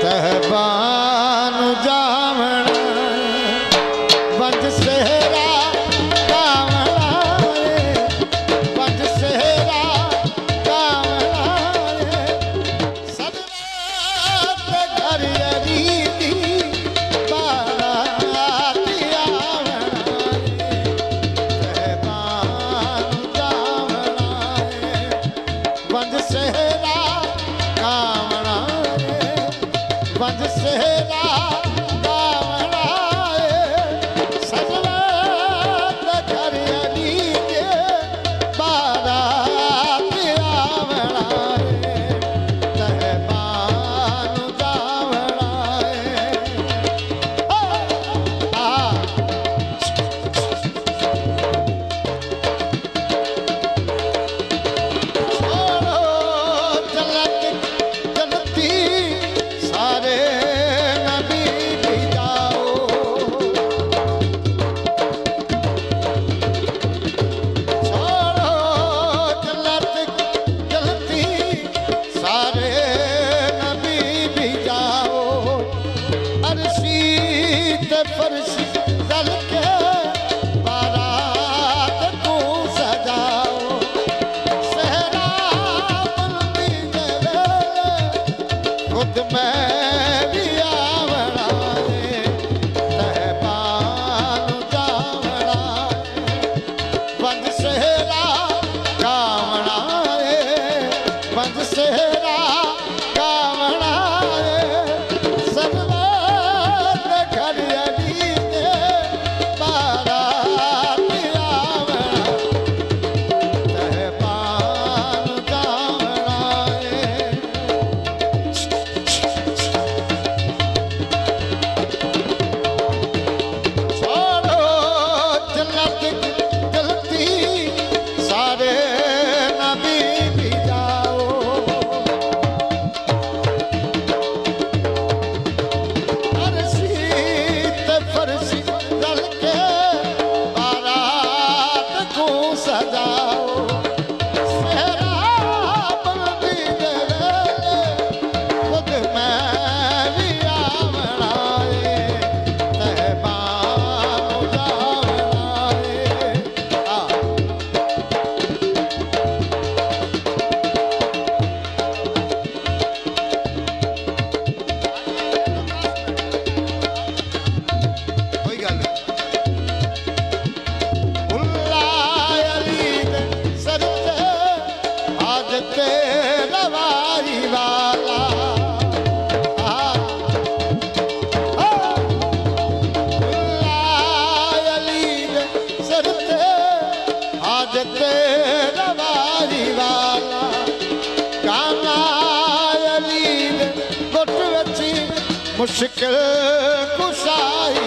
तहबान जावण वंज सेहरा कावणा वंज सेहरा कावणा सदरात घर रीति बारात आवणा तहबान जावणा वंज सेहरा कावणा वंज सेहरा कावणा सजवात घर रीति बारात आवणा तहबान जावणा छोड़ो जलत जलती सारे नबी भी जाओ छोड़ो जलत जलती सारे नबी भी जाओ अरशी ते फरशी दल के बारात को सजाओ सहरा बुलंदी दे वेले खुद मैं भी आवणा तहबान जावणा वंज सेहरा कावणा वंज सेहरा कावणा सजवात घर रीति बारात आवणा तहबान जावणा छोड़ो जन्नत जलती सारे नबी भी जाओ अरशी ते फरशी दल के बारात को सजाओ सेहरा बुलंदी दे वेले खुद मैं भी आवणा तहबान जावणा कोई गल उल्लाह अली दे सर ते हाजत रवारी वाला उल्लाह अली दे सर ते हाजत रवारी वाला काना अली दे गुट वची मुश्किल कुशाई